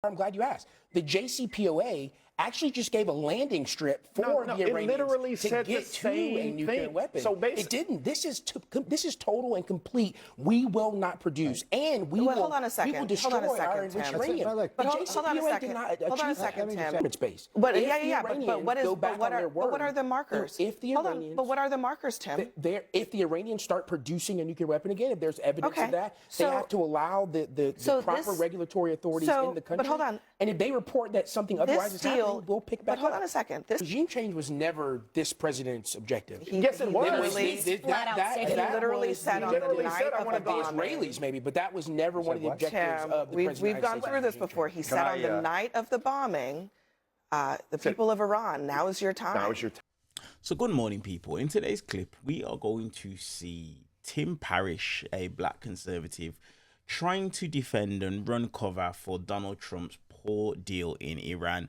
I'm glad you asked. The JCPOA actually just gave a landing strip for the Iranians to get to a nuclear weapon. So it didn't. This is total and complete. We will not produce, and we will. Hold on a second. We will destroy our enriched uranium. But hold on a second. Hold on a second, Tim. Space. But what are the markers? If the Iranians, but what are the markers, Tim? If the Iranians start producing a nuclear weapon again, if there's evidence of that, they have to allow the proper regulatory authorities in the country. But hold on. And if they report that something otherwise is happening, we'll pick back up. But hold on a second. This regime change was never this president's objective. Yes, it was. He literally said on the night of the bombing. Israelis maybe, but that was never one of the objectives of the president. We've gone through this before. He said on the night of the bombing, the people of Iran, now is your time. Now is your time. So good morning, people. In today's clip, we are going to see Tim Parrish, a black conservative, trying to defend and run cover for Donald Trump's poor deal in Iran,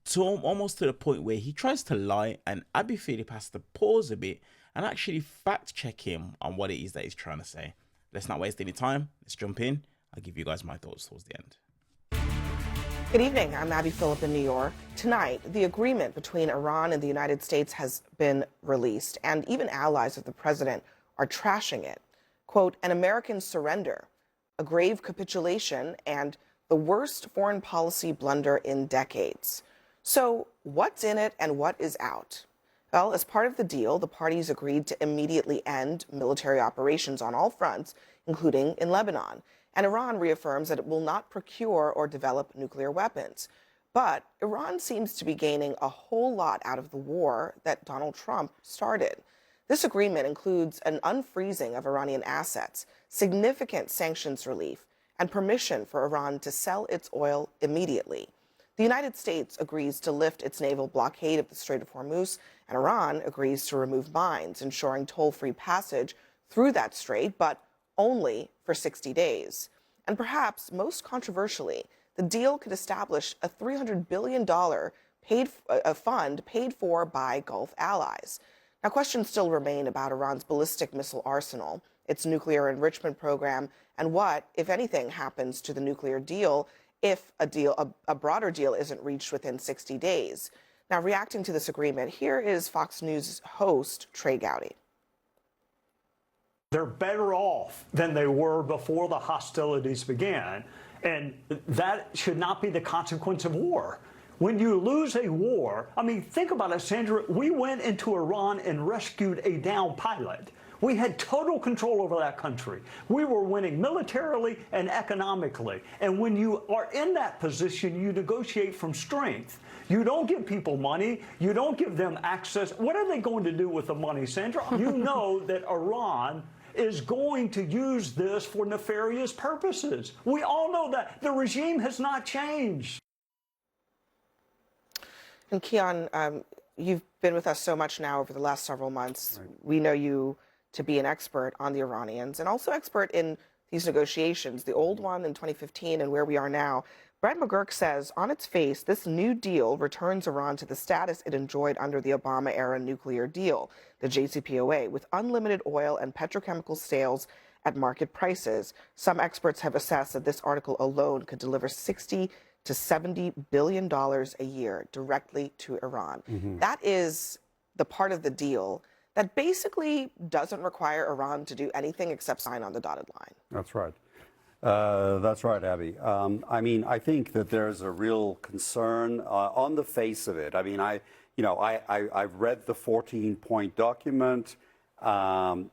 to almost to the point where he tries to lie, and Abby Phillip has to pause a bit and actually fact check him on what it is that he's trying to say. Let's not waste any time. Let's jump in. I'll give you guys my thoughts towards the end. Good evening. I'm Abby Phillip in New York. Tonight, the agreement between Iran and the United States has been released, and even allies of the president are trashing it. Quote, an American surrender, a grave capitulation, and the worst foreign policy blunder in decades. So what's in it and what is out? Well, as part of the deal, the parties agreed to immediately end military operations on all fronts, including in Lebanon. And Iran reaffirms that it will not procure or develop nuclear weapons. But Iran seems to be gaining a whole lot out of the war that Donald Trump started. This agreement includes an unfreezing of Iranian assets, significant sanctions relief, and permission for Iran to sell its oil immediately. The United States agrees to lift its naval blockade of the Strait of Hormuz, and Iran agrees to remove mines, ensuring toll-free passage through that strait, but only for 60 days. And perhaps most controversially, the deal could establish a $300 billion fund paid for by Gulf allies. Now, questions still remain about Iran's ballistic missile arsenal, its nuclear enrichment program, and what, if anything, happens to the nuclear deal if a broader deal isn't reached within 60 days. Now, reacting to this agreement, here is Fox News host Trey Gowdy. They're better off than they were before the hostilities began, and that should not be the consequence of war. When you lose a war, I mean, think about it, Sandra. We went into Iran and rescued a downed pilot. We had total control over that country. We were winning militarily and economically. And when you are in that position, you negotiate from strength. You don't give people money. You don't give them access. What are they going to do with the money, Sandra? You know that Iran is going to use this for nefarious purposes. We all know that. The regime has not changed. And Keon, you've been with us so much now over the last several months. Right. We know you to be an expert on the Iranians and also expert in these negotiations, the old one in 2015 and where we are now. Brett McGurk says, on its face, this new deal returns Iran to the status it enjoyed under the Obama-era nuclear deal, the JCPOA, with unlimited oil and petrochemical sales at market prices. Some experts have assessed that this article alone could deliver $60 to $70 billion a year directly to Iran. Mm-hmm. That is the part of the deal that basically doesn't require Iran to do anything except sign on the dotted line. That's right. That's right, Abby. I mean, I think that there's a real concern on the face of it. I mean, I've read the 14-point document. The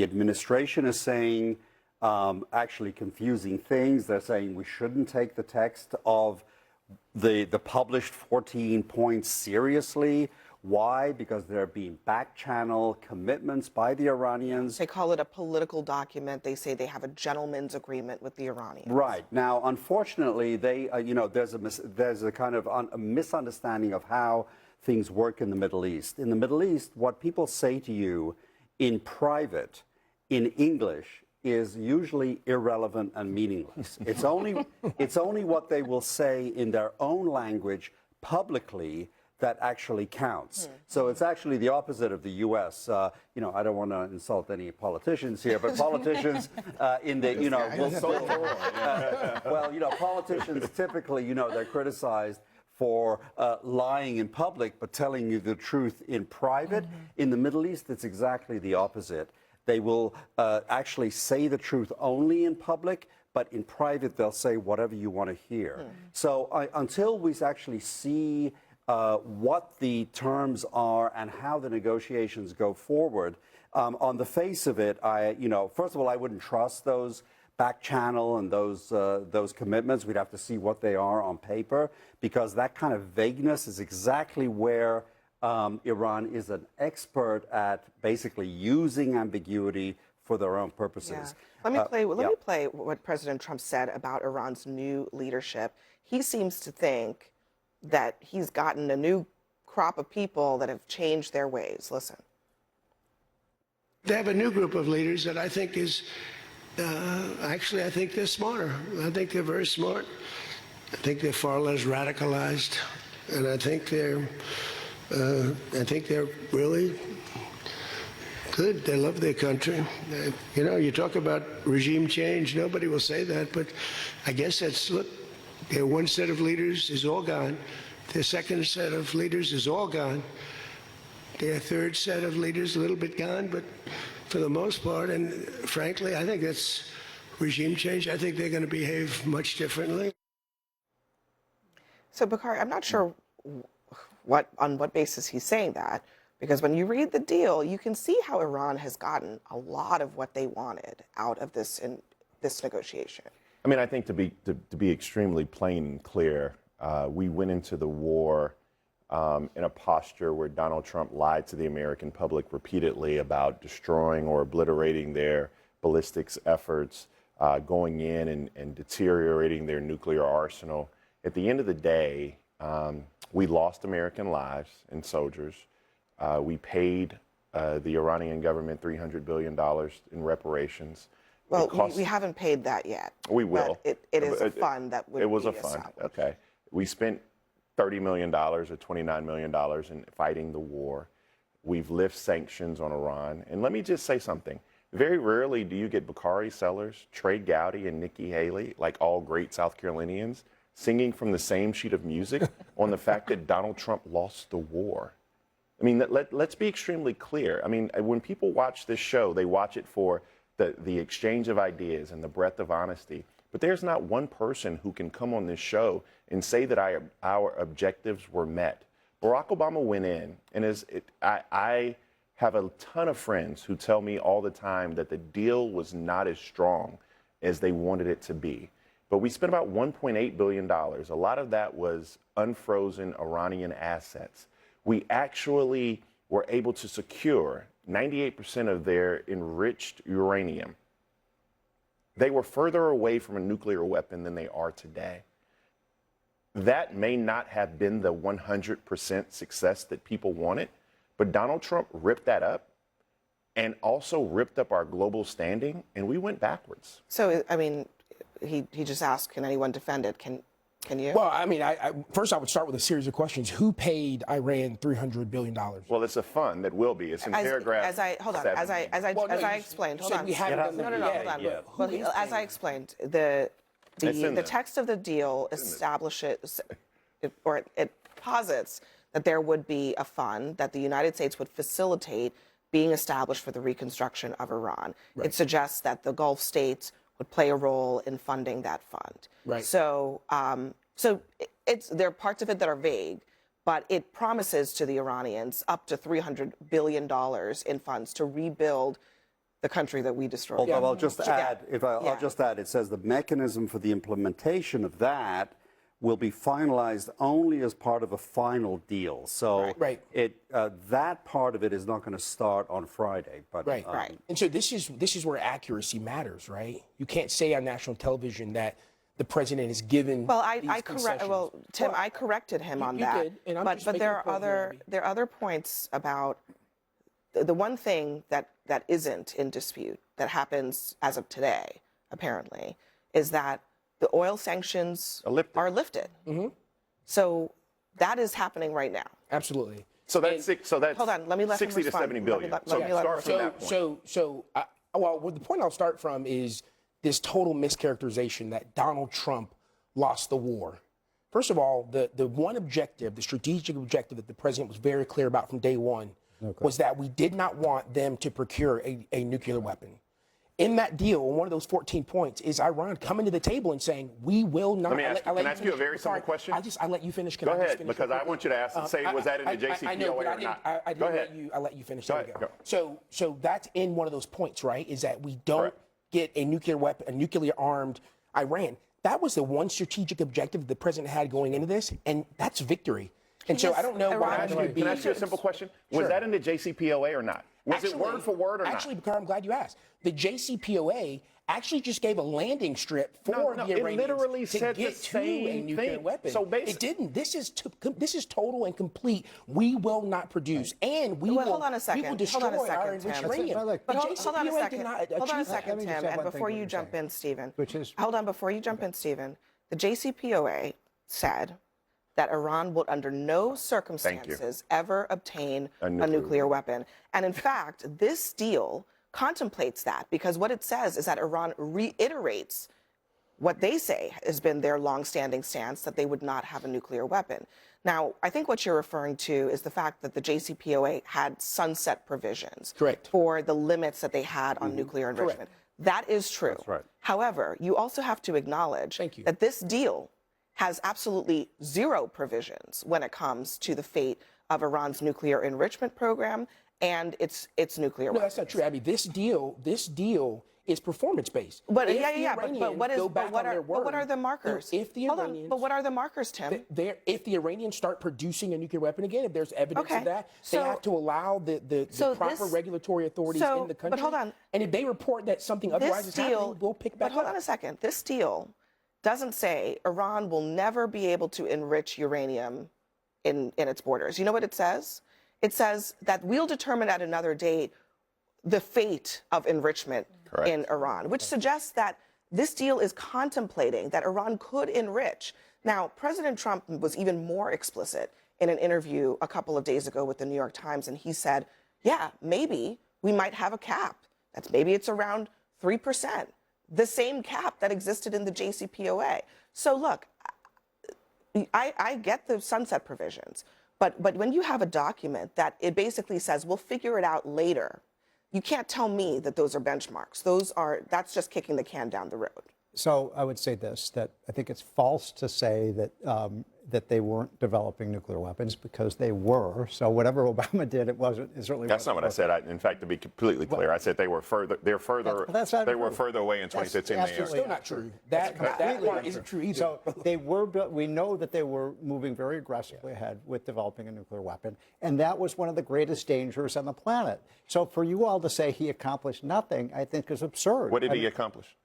administration is saying actually confusing things. They're saying we shouldn't take the text of the published 14 points seriously. Why? Because there have been back-channel commitments by the Iranians. They call it a political document. They say they have a gentleman's agreement with the Iranians. Right. Now, unfortunately, they, there's a kind of a misunderstanding of how things work in the Middle East. In the Middle East, what people say to you in private, in English, is usually irrelevant and meaningless. It's only what they will say in their own language publicly that actually counts. So it's actually the opposite of the U.S. You know, I don't want to insult any politicians here, but politicians in the, you know, well, you know, politicians typically, you know, they're criticized for lying in public but telling you the truth in private. In the Middle East, it's exactly the opposite. They will actually say the truth only in public, but in private, they'll say whatever you want to hear. So until we actually see what the terms are and how the negotiations go forward, on the face of it, you know, first of all, I wouldn't trust those back channel and those commitments. We'd have to see what they are on paper, because that kind of vagueness is exactly where Iran is an expert at basically using ambiguity for their own purposes. Yeah. Let me play what President Trump said about Iran's new leadership. He seems to think that he's gotten a new crop of people that have changed their ways. Listen. They have a new group of leaders that I think is, actually, I think they're smarter. I think they're very smart. I think they're far less radicalized, and I think they're really good. They love their country. You know, you talk about regime change. Nobody will say that, but I guess that's, look, their one set of leaders is all gone. Their second set of leaders is all gone. Their third set of leaders a little bit gone, but for the most part, and frankly, I think that's regime change. I think they're going to behave much differently. So, Bakari, I'm not sure on what basis he's saying that, because when you read the deal, you can see how Iran has gotten a lot of what they wanted out of this negotiation. I mean, I think to be extremely plain and clear, we went into the war in a posture where Donald Trump lied to the American public repeatedly about destroying or obliterating their ballistics efforts, going in and deteriorating their nuclear arsenal. At the end of the day, we lost American lives and soldiers. We paid the Iranian government $300 billion in reparations. Well, we haven't paid that yet. We will. It is a fund that would be established. It was a fund, okay. We spent $30 million or $29 million in fighting the war. We've lifted sanctions on Iran. And let me just say something. Very rarely do you get Bakari Sellers, Trey Gowdy, and Nikki Haley, like all great South Carolinians, singing from the same sheet of music on the fact that Donald Trump lost the war. I mean, let's be extremely clear. I mean, when people watch this show, they watch it for the exchange of ideas and the breadth of honesty. But there's not one person who can come on this show and say that our objectives were met. Barack Obama went in, and I have a ton of friends who tell me all the time that the deal was not as strong as they wanted it to be. But we spent about $1.8 billion. A lot of that was unfrozen Iranian assets. We actually were able to secure 98% of their enriched uranium. They were further away from a nuclear weapon than they are today. That may not have been the 100% success that people wanted, but Donald Trump ripped that up and also ripped up our global standing, and we went backwards. So, I mean, he just asked, can anyone defend it? Can you? Well, I mean, first I would start with a series of questions. Who paid Iran $300 billion? Well, it's a fund that will be. It's in paragraph. As I explained, hold on. Well, as I explained, the text of the deal establishes, or it posits that there would be a fund that the United States would facilitate being established for the reconstruction of Iran. Right. It suggests that the Gulf states would play a role in funding that fund. Right. So, there are parts of it that are vague, but it promises to the Iranians up to $300 billion in funds to rebuild the country that we destroyed. Although I'll just add, I'll just add, it says the mechanism for the implementation of that will be finalized only as part of a final deal. So that part of it is not going to start on Friday. But, right. And so this is where accuracy matters, right? You can't say on national television that the president is given. Well, Tim, I corrected him on that. Did, and but there are other points about the one thing that isn't in dispute that happens as of today, apparently, is that the oil sanctions are lifted. Mm-hmm. So That is happening right now. Absolutely. So that's hold on, let me let 60 him to respond. 70 billion. Let So me let him start from that point. Well, the point I'll start from is this total mischaracterization that Donald Trump lost the war. First of all, the one objective, the strategic objective that the president was very clear about from day one was that we did not want them to procure a nuclear weapon. In that deal, one of those 14 points is Iran coming to the table and saying, we will not. Let me ask, can I ask you a very simple question? I let you finish. Go ahead, because I want you to ask and say, was that in the JCPOA I know, but or not? I Go ahead. let you finish. Go There we ahead. go. So that's in one of those points, right? Is that we don't Correct. get a nuclear weapon, a nuclear armed Iran. That was the one strategic objective the president had going into this, and that's victory. And so I don't know why. Can I ask you a simple question? Was that in the JCPOA or not? Was it word for word or not? Actually, Bakar, I'm glad you asked. The JCPOA actually just gave a landing strip for the Iranians it literally to said get the to a same nuclear thing. weapon. So it didn't. This is total and complete. We will not produce, and we will. Hold on a second. We will destroy hold on a second, our enriched Tim. uranium. But hold on a second. Hold on a that. second, Tim. And before you jump in, Stephen. Hold on. Before you jump in, Stephen. The JCPOA said that Iran will, under no circumstances, ever obtain a nuclear weapon. And in fact, this deal contemplates that, because what it says is that Iran reiterates what they say has been their longstanding stance, that they would not have a nuclear weapon. Now, I think what you're referring to is the fact that the JCPOA had sunset provisions for the limits that they had on nuclear enrichment. That is true. That's right. However, you also have to acknowledge that this deal has absolutely zero provisions when it comes to the fate of Iran's nuclear enrichment program and its nuclear weapons. No, that's not true, Abby. This deal is performance-based. But but what are the markers? If the Iranians, but what are the markers, Tim? If the Iranians start producing a nuclear weapon again, if there's evidence of that, they have to allow the proper regulatory authorities in the country. But hold on. And if they report that something otherwise is happening, we'll pick back up. But hold on a second. This deal doesn't say Iran will never be able to enrich uranium in its borders. You know what it says? It says that we'll determine at another date the fate of enrichment in Iran, which suggests that this deal is contemplating that Iran could enrich. Now, President Trump was even more explicit in an interview a couple of days ago with the New York Times, and he said, yeah, maybe we might have a cap. Maybe it's around 3%, the same cap that existed in the JCPOA. So look, I get the sunset provisions, but when you have a document that it basically says, we'll figure it out later, you can't tell me that those are benchmarks. That's just kicking the can down the road. So I would say this, that I think it's false to say that that they weren't developing nuclear weapons, because they were. So whatever Obama did, it certainly That's not what I said. In fact, to be completely clear, I said they were further. They were further away in 2015 than they are. Still not true. That part isn't true either. So they were. We know that they were moving very aggressively ahead with developing a nuclear weapon, and that was one of the greatest dangers on the planet. So for you all to say he accomplished nothing, I think is absurd. What did he accomplish?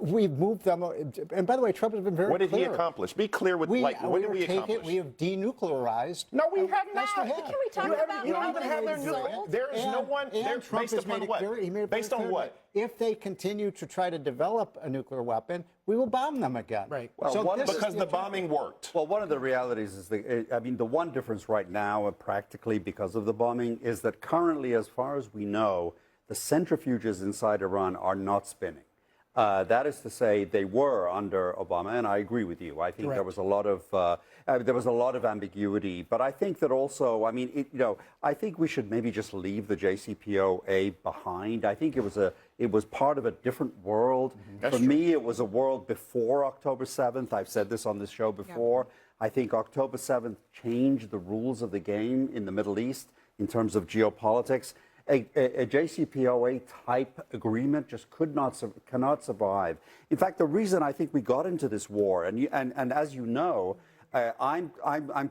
We've moved them, and by the way, Trump has been very clear. What did he accomplish? Be clear with, what did we accomplish? We have denuclearized. No, we have not. Yes, we have. Can we talk about you don't even have their nuclear. There is no one. Trump Based upon what? Based on what? If they continue to try to develop a nuclear weapon, we will bomb them again. Right. Well, so because the bombing worked. Well, one of the realities is the one difference right now, practically because of the bombing, is that currently, as far as we know, the centrifuges inside Iran are not spinning. That is to say, they were under Obama, and I agree with you. I think there was a lot of ambiguity, but I think that also, I mean, I think we should maybe just leave the JCPOA behind. I think it was part of a different world. For me, it was a world before October 7th. I've said this on this show before. I think October 7th changed the rules of the game in the Middle East in terms of geopolitics. A JCPOA type agreement just cannot survive. In fact, the reason I think we got into this war, and as you know, I'm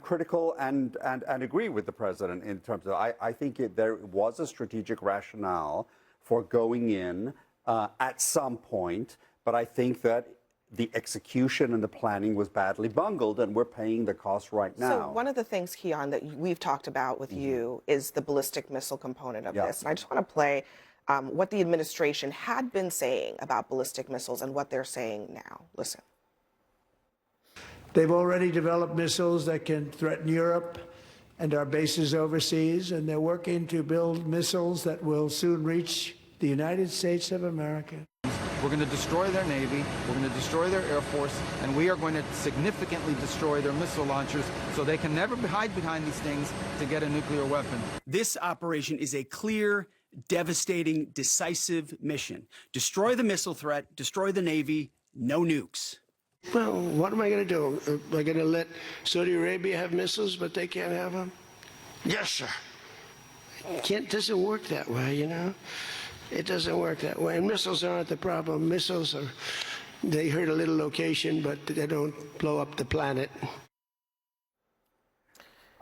critical and agree with the president in terms of I think there was a strategic rationale for going in at some point, but I think that the execution and the planning was badly bungled, and we're paying the cost right now. So one of the things, Keon, that we've talked about with you is the ballistic missile component of this. And I just want to play what the administration had been saying about ballistic missiles and what they're saying now. Listen. They've already developed missiles that can threaten Europe and our bases overseas, and they're working to build missiles that will soon reach the United States of America. We're going to destroy their Navy, we're going to destroy their Air Force, and we are going to significantly destroy their missile launchers so they can never hide behind these things to get a nuclear weapon. This operation is a clear, devastating, decisive mission. Destroy the missile threat, destroy the Navy, no nukes. Well, what am I going to do? Am I going to let Saudi Arabia have missiles, but they can't have them? Yes, sir. Doesn't work that way, you know? It doesn't work that way. And missiles aren't the problem. Missiles they hurt a little location, but they don't blow up the planet.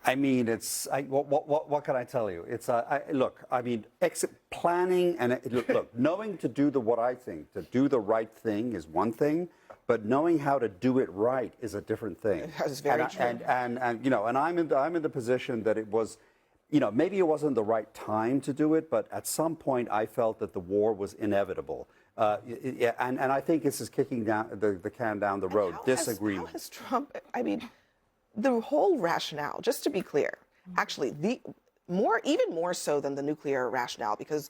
I mean, what can I tell you? It's look. I mean, planning and look, knowing to do what I think to do the right thing is one thing, but knowing how to do it right is a different thing. That's very true. And you know, and I'm in the position that it was, you know, maybe it wasn't the right time to do it, but at some point I felt that the war was inevitable. And I think this is kicking down the can down the road. Disagreement. How has Trump? I mean, the whole rationale. Just to be clear, actually, even more so than the nuclear rationale, because,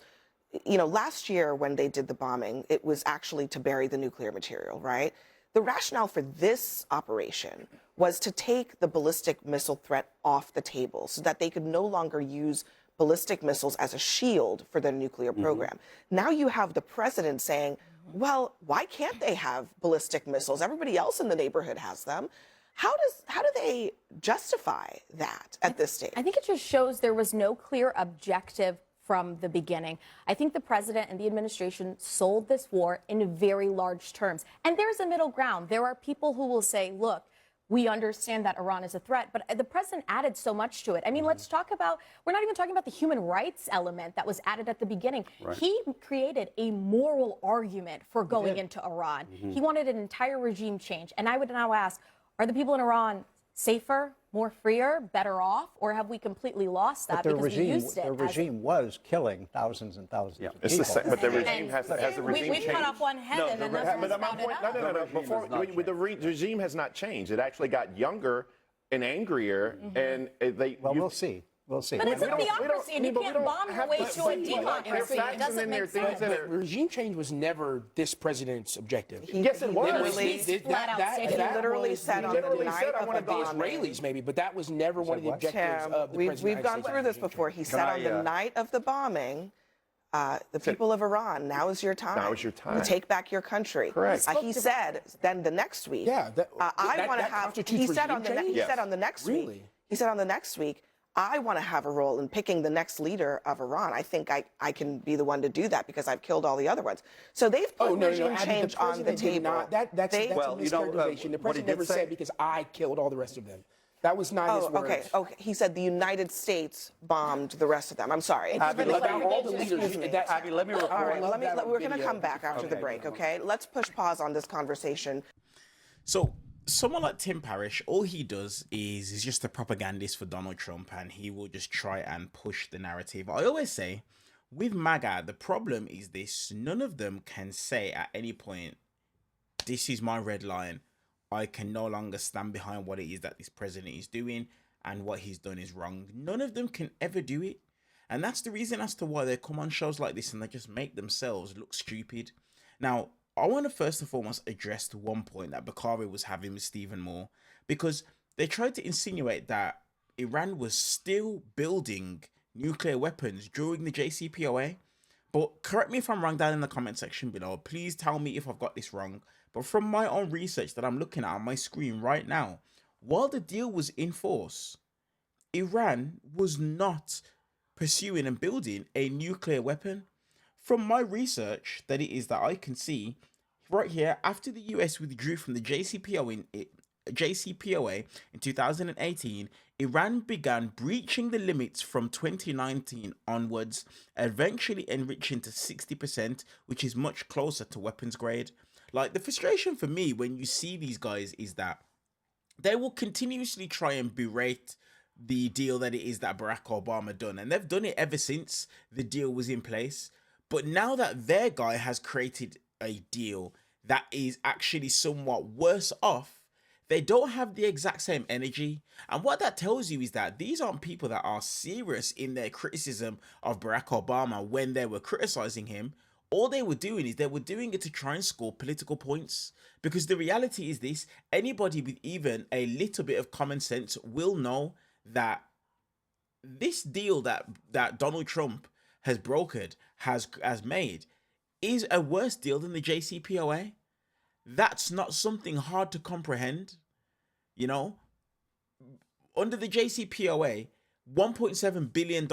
you know, last year when they did the bombing, it was actually to bury the nuclear material, right? The rationale for this operation was to take the ballistic missile threat off the table so that they could no longer use ballistic missiles as a shield for their nuclear program. Now you have the president saying, well, why can't they have ballistic missiles? Everybody else in the neighborhood has them. How do they justify that at this stage? I think it just shows there was no clear objective from the beginning. I think the president and the administration sold this war in very large terms. And there's a middle ground. There are people who will say, look, we understand that Iran is a threat, but the president added so much to it. I mean, let's talk about, we're not even talking about the human rights element that was added at the beginning. Right. He created a moral argument for going into Iran. He wanted an entire regime change. And I would now ask, are the people in Iran safer, more freer, better off, or have we completely lost that because we used it? The regime was killing thousands and thousands of people. It's the same, but the regime has the regime We've cut off one head and another one's sprouted up. No. The regime has not changed. It actually got younger and angrier, and they. Well, we'll see. We'll see. But it's a theocracy, and you can't bomb your way to a democracy. It doesn't make sense. Regime change was never this president's objective. Yes, it was. He literally said on the night of the bombing. Israelis, maybe, but that was never one of the objectives of the president. We've gone through this before. He said on the night of the bombing, the people of Iran, now is your time. Now is your time. You take back your country. Correct. He said then the next week. Yeah, I want to have. He said on the next week. He said on the next week, I want to have a role in picking the next leader of Iran. I think I can be the one to do that because I've killed all the other ones. So they've put regime change on the table. That's a mischaracterization. The president never said because I killed all the rest of them. That was not his words. Okay. He said the United States bombed the rest of them. I'm sorry. Abby, let me report. All right, we're going to come back after the break, okay? Let's push pause on this conversation. So someone like Tim Parrish, all he does is he's just a propagandist for Donald Trump, and he will just try and push the narrative. I always say, with MAGA, the problem is this: none of them can say at any point, this is my red line. I can no longer stand behind what it is that this president is doing, and what he's done is wrong. None of them can ever do it. And that's the reason as to why they come on shows like this and they just make themselves look stupid. Now, I want to first and foremost address the one point that Bakari was having with Stephen Moore, because they tried to insinuate that Iran was still building nuclear weapons during the JCPOA. But correct me if I'm wrong down in the comment section below. Please tell me if I've got this wrong. But from my own research that I'm looking at on my screen right now, while the deal was in force, Iran was not pursuing and building a nuclear weapon. From my research, that I can see right here, after the US withdrew from the JCPOA in 2018, Iran began breaching the limits from 2019 onwards, eventually enriching to 60%, which is much closer to weapons grade. Like, the frustration for me when you see these guys is that they will continuously try and berate the deal that it is that Barack Obama done, and they've done it ever since the deal was in place. But now that their guy has created a deal that is actually somewhat worse off, They don't have the exact same energy. And what that tells you is that these aren't people that are serious in their criticism of Barack Obama when they were criticizing him. All they were doing is they were doing it to try and score political points. Because the reality is this, anybody with even a little bit of common sense will know that this deal that Donald Trump has brokered, has made, is a worse deal than the JCPOA. That's not something hard to comprehend. You know, under the JCPOA, $1.7 billion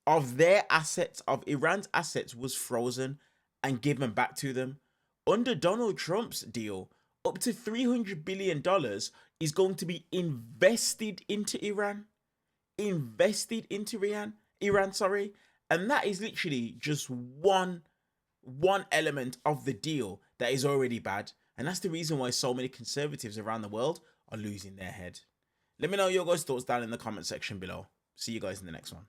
of their assets, of Iran's assets, was frozen and given back to them. Under Donald Trump's deal, up to $300 billion is going to be invested into Iran. Invested into Iran, sorry. And that is literally just one element of the deal that is already bad. And that's the reason why so many conservatives around the world are losing their head. Let me know your guys' thoughts down in the comment section below. See you guys in the next one.